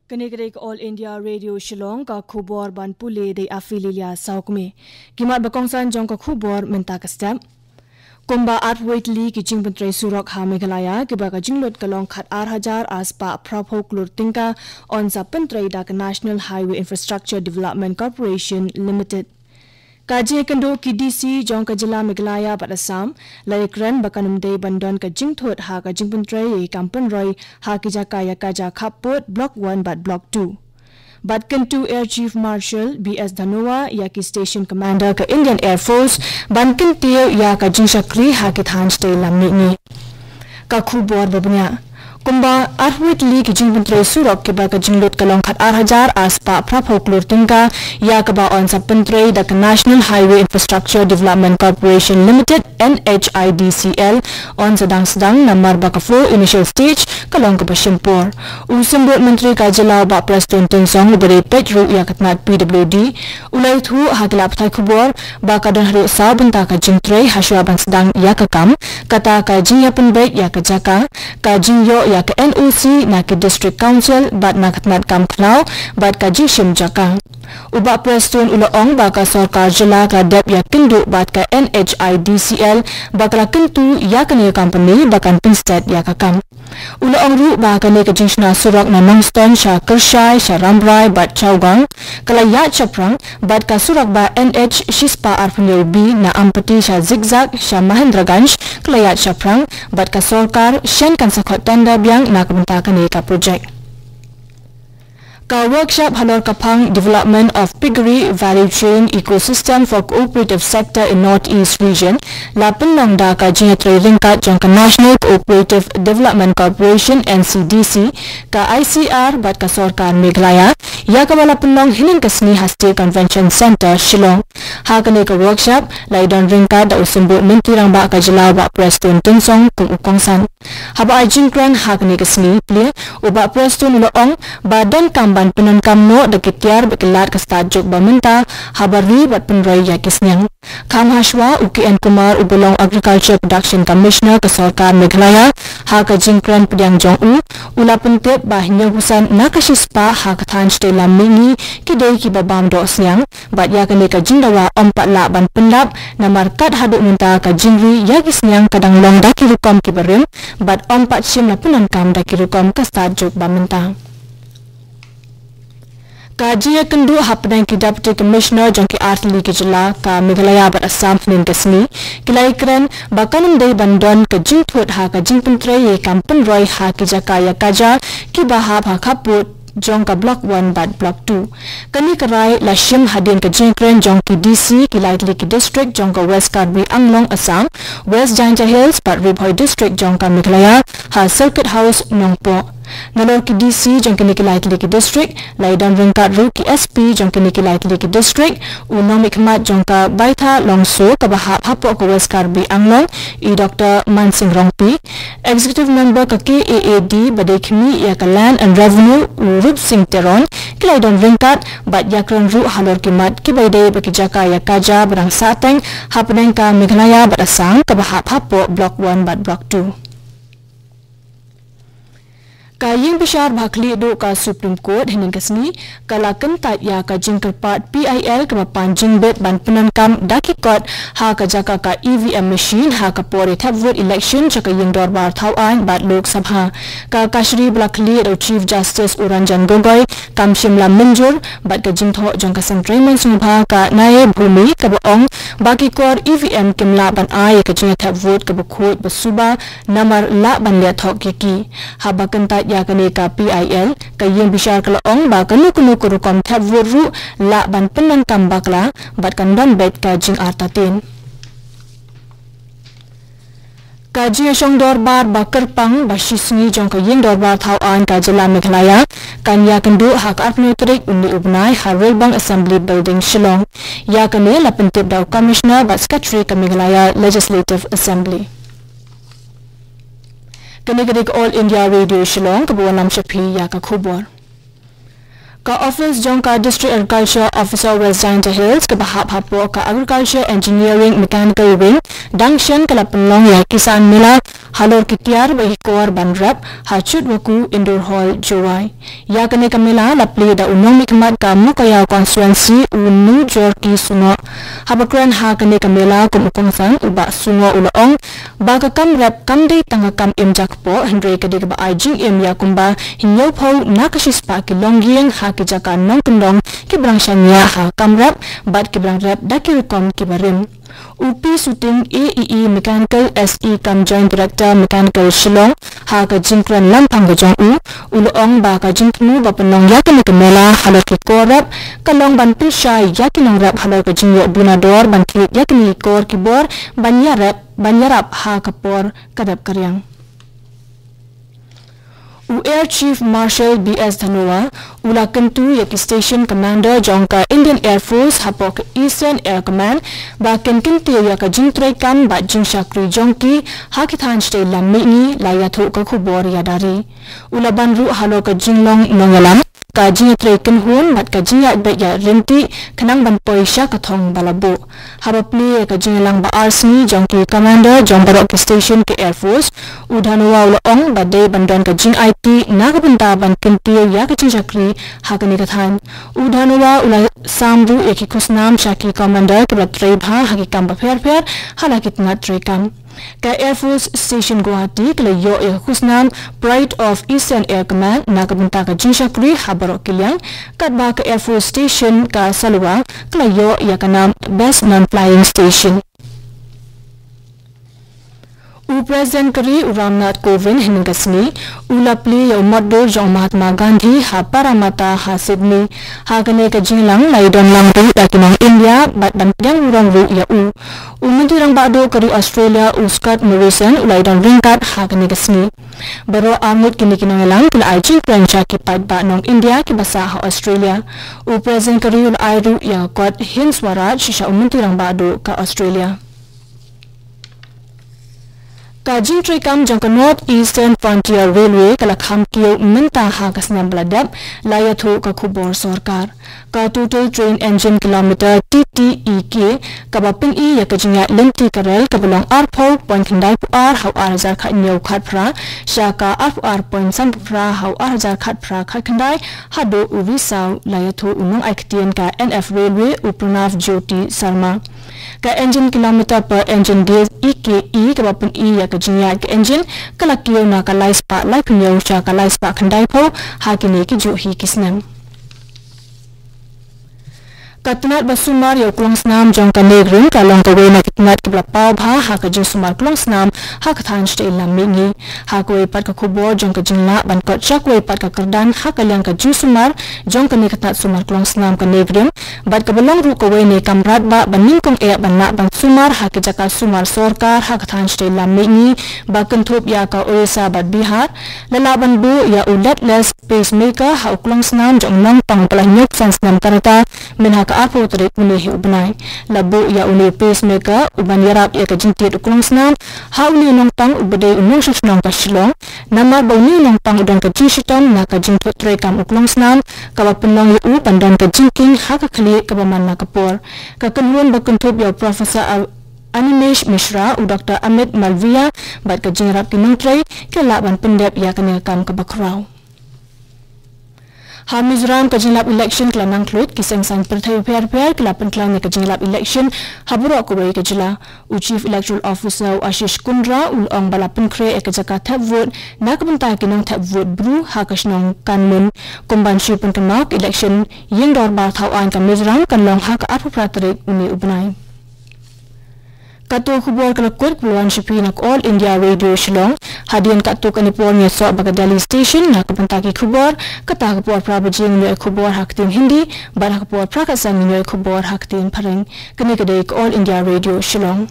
Kenegrek All India Radio Shillong ka khubor ban pule de affililia saukme kimat bakongsan jong ka khubor menta kastam Kumba Artweight League ki jingbantre surok ha Meghalaya ki ba ka jinglot kalong khat 8000 aspa prophok lur tingka on sa pentre da National Highway Infrastructure Development Corporation Limited Kaje kendo ki DC jong ka jila Meghalaya bat Assam laikran bakanum de bandon ka jingthot ha ka jingbantre ye kampan roi ha ki jakaya kaja khapot block 1 bat block 2 Badkantu Air Chief Marshal B.S. Dhanoa ya ki Station Commander ka Indian Air Force Bankantiu ya ka Jinshakri ha ki than stay lamni ni ka khubor babnya Kumba Artweight League jingbantre surok ke ba ka jinglot kalong khat 8000 aspa praphok lur tingka ya ka ba on sa pentre da National Highway Infrastructure Development Corporation Limited NHIDCL on sedang namar ba ka flow initial stage kalong ka Bashimpur usambut menteri kajala ba Preston Tensong beri petru ya katnat PWD ulai thu haglap thai khubor ba ka dan haru sa benta ka jingtre haswa ban sedang ya ka kam kata ka jingya penbaik ya ka jaka ka jingyo ya ke NOC na ke District Council bat na katnat kam klau bat ka jishim jaka uba Preston uloong ba ka sarkar jila ka dep ya kindu bat ka NHIDCL bakla kintu ya kani company bakan pinstat ya ka kam uloong ru ba ka ne ka jinshna surak na Nongston sha Kershai sha Rambrai bat Chaugang kala ya chaprang bat ka surak ba NH Shispa Arpunyo B na Ampati sha Zigzag sha Mahendraganj kala ya chaprang bat ka sarkar shen kan sakhot tanda biang na kabenta kani ka project Ka workshop halor kapang development of piggery value chain ecosystem for cooperative sector in Northeast region la penlong da ka jinatre ringkat jong ka National Cooperative Development Corporation NCDC ka ICR bat ka sarkar Meghalaya ya ka bala penlong hining ka sni Haste Convention Center Shillong ha ka ne ka workshop la idon ringkat da usumbut mentirang ba ka jelaw ba Preston Tensong kung ukongsan haba jingkran ha ka ne ka sni pli uba Preston uloong ba don kam ban penan kamno da kitiar bekelat ka stajuk bamenta habari bat penroi ya kisnyang kam hashwa UKN Kumar ubulong Agriculture Production Commissioner ka sarkar Meghalaya ha ka jingkran pediang jong ula pentep bah nyahusan nakashispa ha ka than stay lamingi kidai ki babam do snyang bat ya kane ka jindawa ompat la ban pendap na markat haduk munta ka jingri ya kisnyang kadang long da kirukom ki berim bat ompat sim la penan kam da kirukom ka stajuk bamenta Kajiya kendu hapdang ki Deputy Commissioner jongki Artli ki jela ka Meghalaya bat Assam nin kasni kilai kren bakanum dei bandon ka jingthut ha ka jingpentre ye kampen roi ha ki jakaya kaja ki bahab ha khaput jong ka block 1 bat block 2 kani karai la shim hadin ka jingkren jong ki DC ki Lightly ki district jong ka West Karbi Anglong Assam West Janja Hills bat Ribhoi district jong ka Meghalaya ha Circuit House Nongpo Nalor ki DC jong kini ki Lightly ki district laidan ringkat ru ki SP jong kini ki Lightly ki district unomik mat jong ka Baitha Longso ka bahap hapok ka West Karbi Anglong I Dr. Mansing Rongpi executive member ka KAAD badai kimi ya ka Land and Revenue Rup Singh Teron ki laidan ringkat bat yakran ru halor ki mat ki baidai baki jaka ya kaja barang sateng hapneng ka Meghalaya bat Assam ka bahap hapok block 1 bat block 2 Kaying bishar bhakli do ka Supreme Court hining kasni kalakan tat ya ka jingkerpat PIL ka panjing bet ban penankam dakikot ha ka jaka ka EVM machine ha ka pore thap vote election chaka ying dorbar thawan bat Lok Sabha ka Kashri Blakli do Chief Justice Uranjan Gogoi kam shimla menjur bat ka jingtho jong ka Santraiman Sungha ka nae bhumi ka boong baki kor EVM kimla ban ai ka jing thap vote ka bukhot basuba namar la ban le thok ki ha bakan tat ya kane ka PIL ka yeng bishar kalaong ba kanu kurukom thap voru la ban penan kam bakla bat kan don bet ka jing artatin ka jing shong dorbar bakar pang bashisni jong ka yeng dorbar thawan ka jela Meghalaya kan ya kendu hak arpnutrik undi ubnai Harwelbang Assembly Building Shillong ya kane la pentip daw commissioner bat secretary ka Meghalaya Legislative Assembly Kenegrek All India Radio Shillong kabuan nam shapi ya ka khubor ka office jong ka District Agriculture Officer West Janja Hills ka bahap hapo ka Agriculture Engineering Mechanical Wing dangshan kala penlong ya kisan mila halor kitiar bagi kor ban rap hachut waku indoor hall Jowai ya kene kamela lapli da unong mikmat kamu kaya konstituensi unu jorki sungo habakran ha kene kamela kumukong sang uba sungo uloong baga kam rap kam dei tanga kam imjak po hendrei kede ba ajing im ya kumba hinyo phau nakashispa ki longyeng ha ki jaka nong kendong ki brangsanya ha kam rap bat ki brang rap dakir kom ki barim UP shooting AEE Mechanical SE kam Joint Director Mechanical Shillong ha ka jingkran lampang gajong uloong ba ka jingknu ba penong yakin ke mela halor ke korap kalong ban pisai yakin rap halor ka jingyo bunador ban kit yakin kor kibor banyarap ha kapor kadap karyang Air Chief Marshal B.S. Dhanoa, Ula Kentu Yaki Station Commander Jongka Indian Air Force Hapok Eastern Air Command, Baken Kinti Yaka Jingtray Kam Bat Jing Shakri Jongki, Hakithan Stay Lamini, Layatu Kakubor Yadari, Ula Banru Halo Ka Jinglong Nongalam, Ka Jingtray Kenhun, Bat Ka Jingat Betya Rinti, Kanang Banpoy Shakatong Balabu, Habapli Ka Jinglang Ba Arsni Jongki Commander Jongbarok Station Ke Air Force, Udhanoa Ula Ong Badai Bandon Ka Jing IT Nagabanta Ban Kinti Yaka Jing Shakri Hakani Kathan, Udhanoa Ula Sambu Yaki Kusnam Shaki Commander Kibla Trebha Hakikam Baper Halakit Ngat Trekam. Ka Air Force Station Guwahati kala yo kusnam Pride of Eastern Air Command nakabunta ka Jinshakri Habarok Kilyang kadba ka Air Force Station ka Salwa kala yo yakanam Best Non-Flying Station. President Kari Ramnath Kovind Hingasni Ulapli ya Umador Jong Mahatma Gandhi ha Paramata ha Sydney ha kane ka jinglang laidon lang ru dakinang India bat ban yang urang ru ya umuntirang bado Kari Australia Scott Morrison laidon ringkat ha kane kasni baro amut kini kinangalang kila ajing prancha ki pat ba nong India ki basa ha Australia President Kari ul airu ya kot Hind Swaraj sha umuntirang bado ka Australia Ka Jingtray Kam Jangka North Eastern Frontier Railway kalakham kiyo minta ha kasnam bladap layatho ka khubor sarkar ka total train engine kilometer TTEK ka baping ya kajinga lenti karel ka belong arpho point khandai pu ar hau ar hazar khat nyau khat phra shaka ar point sam phra hau ar hazar khat phra khat khandai hado urisau layatho unong aiktien ka NF Railway Upranav Jyoti Sarma ka engine kilometer per engine gauge EKE ka baping ya kajinga ka engine kalakiyo na ka laispa lai punyau shaka laispa khandai pho hakini ki jo hi kisnam Katinat basumar ya kulong snam jong ka negrin ka long ka wena kitnat kibla pau bha ha ka jing sumar kulong snam ha ka than ste lam mingi ha ko pat ka khubor jong ka jingla ban ko chak we pat ka kardan ha ka lang ka jing sumar jong ka ni katat sumar kulong snam ka negrin bat ka belong ru ko wene kamrat ba baning kong e ban na ban sumar ha ka jaka sumar sarkar ha ka than ste lam mingi ba kan thop ya ka Orissa bat Bihar lalaban bu ya uletless pacemaker ha kulong snam jong nong tang pala nyok sans nam karata min ha Apo tarik unih ubnai labu ya uni pacemaker uban yarap ya kajintit ukulong snam ha uni nong tang ubade unong susnong ka Shillong namar ba uni nong tang udan ka jinshitom na kajintot trekam ukulong snam kawa penong yu pandan ka jinking ha ka khali ka baman na kapor ka kanluan ba kuntub ya Professor Animesh Mishra u Dr. Amit Malviya bat ka jingrap kinong tray kalaban pendep ya kanekam ka bakraw Ha Mizoram ka jinglap election kala nangklut kisang sang perthai per kala penklan ka jinglap election haburo ko bai ka jila u Chief Electoral Officer Ashish Kundra ul ong bala penkre ka jaka tap vote na ka banta kinong tap vote bru ha ka snong kanmun kumban shi penkamak election yeng dor ba thau an ka Mizoram kan long ha ka apratrik uni ubnai Kato khubor kalakut puluhan shipi nak All India Radio Shillong hadian kato kanipor niya so baga Delhi Station na kapantaki khubor kata kapor prabajing niya khubor haktin Hindi bara kapor prakasan niya khubor haktin paring kani kadai All India Radio Shillong